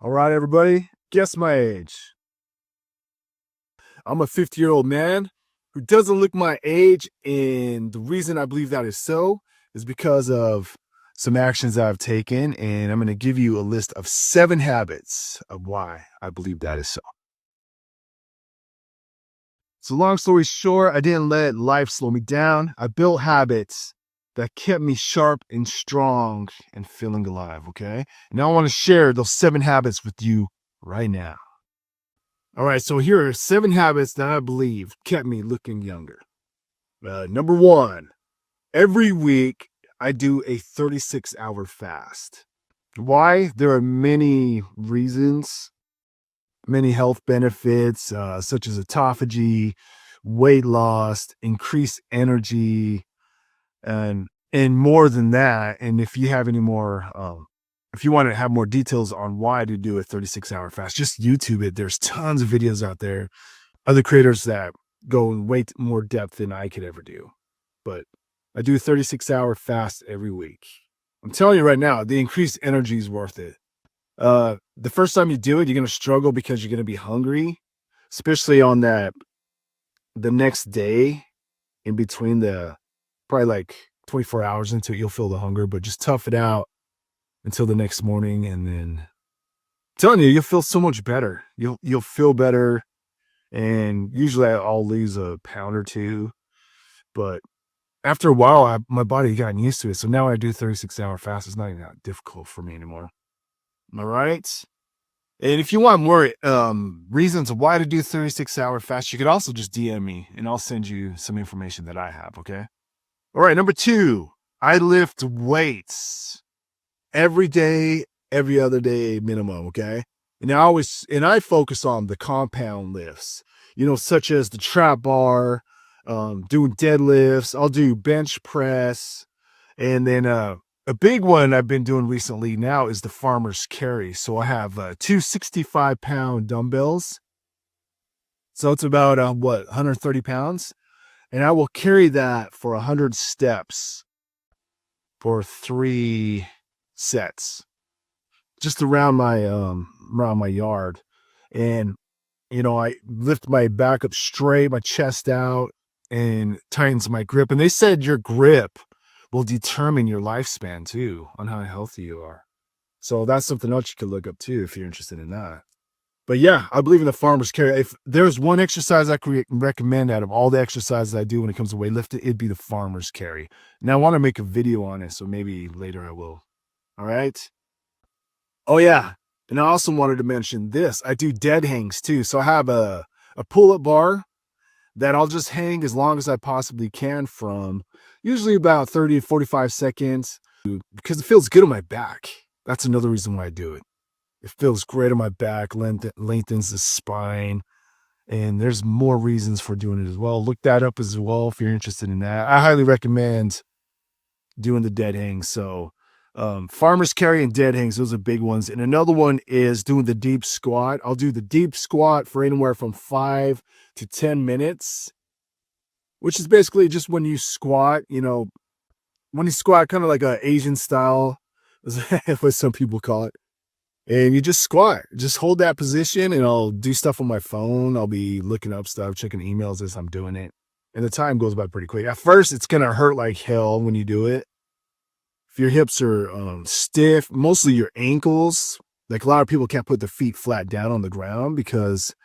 All right, everybody, guess my age. I'm a 50-year-old man who doesn't look my age, and the reason I believe that is so is because of some actions I've taken, and I'm going to give you a list of 7 habits of why I believe that is so. So long story short, I didn't let life slow me down. I built habits that kept me sharp and strong and feeling alive, okay? And I want to share those 7 habits with you right now. All right, so here are 7 habits that I believe kept me looking younger. Number 1, every week I do a 36-hour fast. Why? There are many reasons, many health benefits, such as autophagy, weight loss, increased energy, and more than that. And if you have any more, if you want to have more details on why to do a 36-hour fast, just YouTube it. There's tons of videos out there, other creators that go in way more depth than I could ever do. But I do a 36-hour fast every week. I'm telling you right now, the increased energy is worth it. The first time you do it, you're going to struggle because you're going to be hungry, especially on the next day in between probably like 24 hours into it, you'll feel the hunger, but just tough it out until the next morning. And then I'm telling you, you'll feel so much better. You'll feel better. And usually I'll lose a pound or 2, but after a while, my body got used to it. So now I do 36-hour fast. It's not even that difficult for me anymore. All right. And if you want more reasons why to do 36-hour fast, you could also just DM me and I'll send you some information that I have. Okay. All right. Number 2, I lift weights every day, every other day minimum. Okay. And I focus on the compound lifts, such as the trap bar, doing deadlifts. I'll do bench press. And then, a big one I've been doing recently now is the farmer's carry. So I have 2 65-pound dumbbells. So it's about 130 pounds. And I will carry that for 100 steps for 3 sets, just around my yard. And I lift my back up straight, my chest out, and tightens my grip. And they said your grip will determine your lifespan too, on how healthy you are. So that's something else you could look up too if you're interested in that. But yeah, I believe in the farmer's carry. If there's one exercise I could recommend out of all the exercises I do when it comes to weightlifting, it'd be the farmer's carry. Now I want to make a video on it, so maybe later I will. All right. Oh yeah. And I also wanted to mention this. I do dead hangs too. So I have a pull-up bar that I'll just hang as long as I possibly can from usually about 30 to 45 seconds because it feels good on my back. That's another reason why I do it. It feels great on my back, lengthens the spine, and there's more reasons for doing it as well. Look that up as well if you're interested in that. I highly recommend doing the dead hangs. So farmer's carry and dead hangs, those are big ones. And another one is doing the deep squat. I'll do the deep squat for anywhere from 5 to 10 minutes, which is basically just when you squat, kind of like a Asian style, is what some people call it. And you just squat, just hold that position, and I'll do stuff on my phone. I'll be looking up stuff, checking emails as I'm doing it. And the time goes by pretty quick. At first, it's going to hurt like hell when you do it. If your hips are stiff, mostly your ankles, like a lot of people can't put their feet flat down on the ground because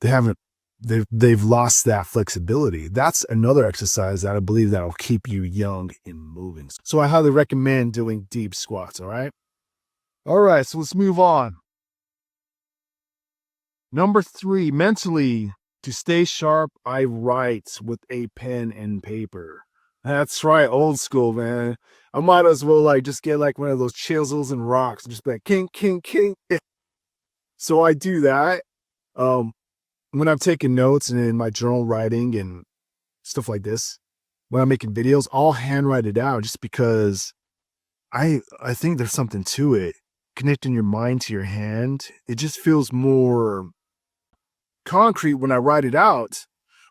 they've lost that flexibility. That's another exercise that I believe that'll keep you young and moving. So I highly recommend doing deep squats. All right. All right. So let's move on. Number 3, mentally, to stay sharp, I write with a pen and paper. That's right. Old school, man. I might as well just get one of those chisels and rocks and just be like, king, king, king. So I do that. When I'm taking notes and in my journal writing and stuff like this, when I'm making videos, I'll handwrite it out just because I think there's something to it. Connecting your mind to your hand, it just feels more concrete when I write it out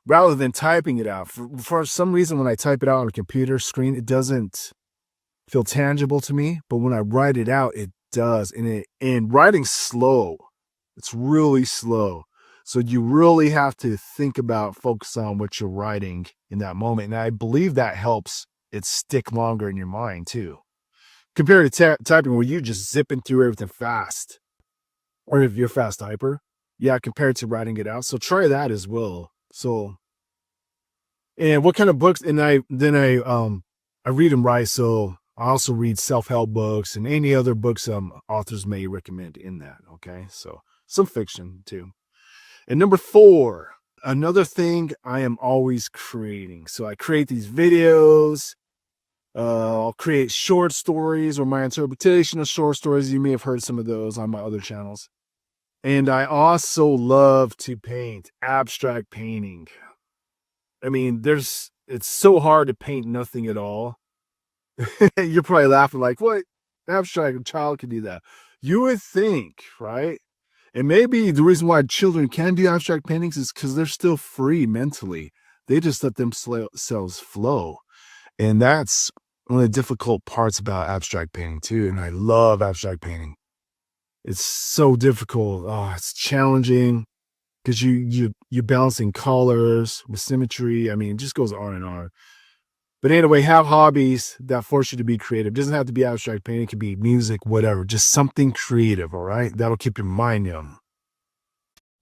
rather than typing it out. For some reason, when I type it out on a computer screen, it doesn't feel tangible to me. But when I write it out, it does. And writing's slow. It's really slow. So you really have to think about, focus on what you're writing in that moment. And I believe that helps it stick longer in your mind too. Compared to typing where you're just zipping through everything fast. Or if you're a fast typer. Yeah, compared to writing it out. So try that as well. So, and what kind of books? And I read and write. So I also read self-help books and any other books authors may recommend in that. Okay. So some fiction too. And number 4, another thing I am always creating. So I create these videos. I'll create short stories or my interpretation of short stories. You may have heard some of those on my other channels. And I also love to paint, abstract painting. I mean, it's so hard to paint nothing at all. You're probably laughing like, what? Abstract child can do that. You would think, right? And maybe the reason why children can do abstract paintings is because they're still free mentally. They just let themselves flow. And that's one of the difficult parts about abstract painting too. And I love abstract painting. It's so difficult. Oh, it's challenging because you're balancing colors with symmetry. I mean, it just goes on and on. But anyway, have hobbies that force you to be creative. It doesn't have to be abstract painting. It could be music, whatever. Just something creative, all right? That'll keep your mind young.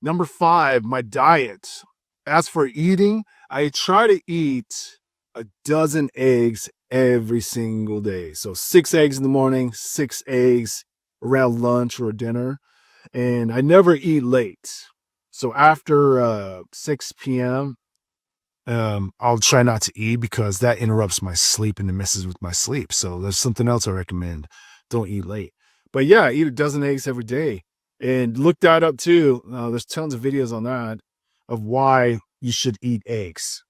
Number 5, my diet. As for eating, I try to eat a dozen eggs every single day. So 6 eggs in the morning, 6 eggs around lunch or dinner. And I never eat late. So after 6 p.m., I'll try not to eat because that interrupts my sleep and it messes with my sleep. So there's something else I recommend. Don't eat late. But yeah, eat a dozen eggs every day. And look that up too. There's tons of videos on that of why you should eat eggs.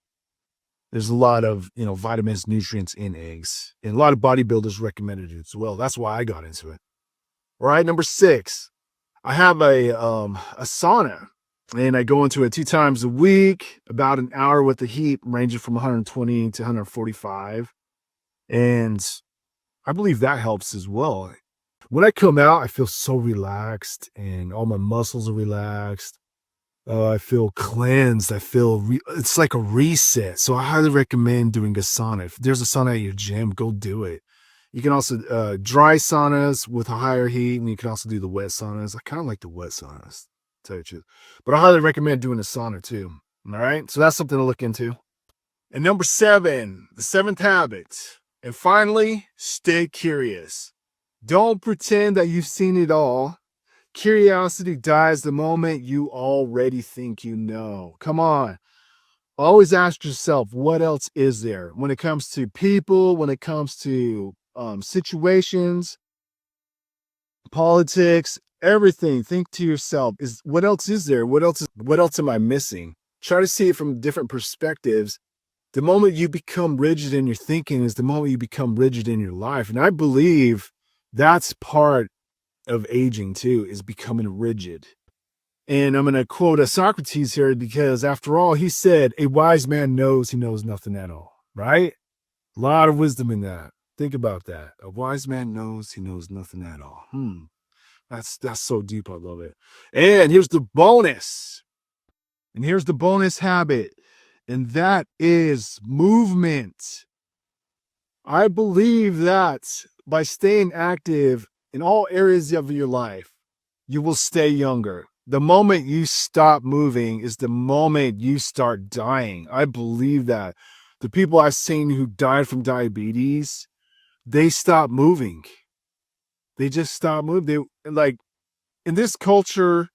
There's a lot of, vitamins, nutrients in eggs. And a lot of bodybuilders recommended it as well. That's why I got into it. All right, number 6. I have a sauna. And I go into it 2 times a week, about an hour with the heat ranging from 120 to 145. And I believe that helps as well. When I come out, I feel so relaxed and all my muscles are relaxed. I feel cleansed. It's like a reset. So I highly recommend doing a sauna. If there's a sauna at your gym, go do it. You can also dry saunas with a higher heat, and you can also do the wet saunas. I kind of like the wet saunas. Tell you the truth. But I highly recommend doing a sauna too. All right. So that's something to look into. And number 7, the 7th habit. And finally, stay curious. Don't pretend that you've seen it all. Curiosity dies the moment you already think you know. Come on. Always ask yourself, what else is there? When it comes to people, when it comes to situations, politics, everything. Think to yourself, what else is there? What else am I missing? Try to see it from different perspectives. The moment you become rigid in your thinking is the moment you become rigid in your life. And I believe that's part of aging too, is becoming rigid. And I'm going to quote a Socrates here because after all, he said, a wise man knows he knows nothing at all, right? A lot of wisdom in that. Think about that. A wise man knows he knows nothing at all. That's so deep. I love it. And here's the bonus. And here's the bonus habit. And that is movement. I believe that by staying active in all areas of your life, you will stay younger. The moment you stop moving is the moment you start dying. I believe that. The people I've seen who died from diabetes, they stopped moving. They just stopped moving. Like in this culture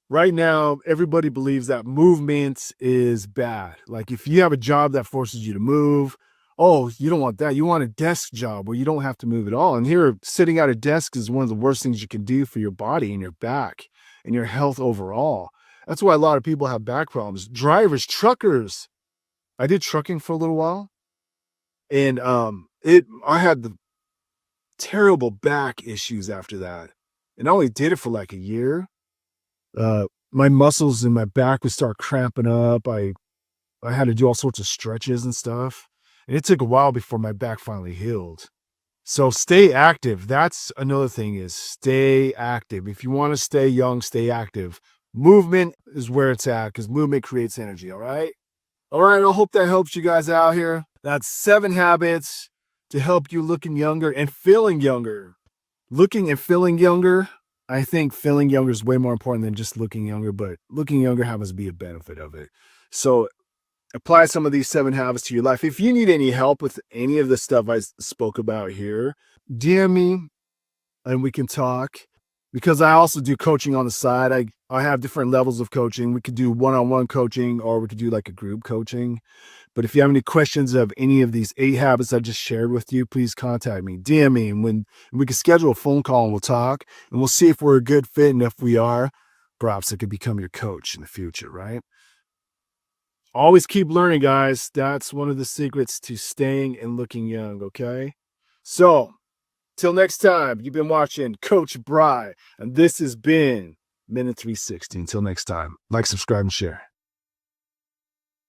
right now, everybody believes that movement is bad. Like if you have a job that forces you to move, oh, you don't want that. You want a desk job where you don't have to move at all. And here, sitting at a desk is one of the worst things you can do for your body and your back and your health overall. That's why a lot of people have back problems. Drivers, truckers. I did trucking for a little while. And I had the terrible back issues after that. And I only did it for like a year. My muscles in my back would start cramping up. I had to do all sorts of stretches and stuff. And it took a while before my back finally healed. So stay active. That's another thing, is stay active. If you want to stay young, stay active. Movement is where it's at, because movement creates energy. All right. All right. I hope that helps you guys out here. That's 7 habits to help you looking younger and feeling younger. Looking and feeling younger. I think feeling younger is way more important than just looking younger, but looking younger happens to be a benefit of it. So apply some of these 7 habits to your life. If you need any help with any of the stuff I spoke about here, DM me and we can talk, because I also do coaching on the side. I have different levels of coaching. We could do one-on-one coaching, or we could do like a group coaching. But if you have any questions of any of these 8 habits I just shared with you, please contact me, DM me, and we can schedule a phone call and we'll talk, and we'll see if we're a good fit. And if we are, perhaps I could become your coach in the future, right? Always keep learning, guys. That's one of the secrets to staying and looking young, okay? So, till next time, you've been watching Coach Bry, and this has been Minute 360. Until next time, like, subscribe, and share.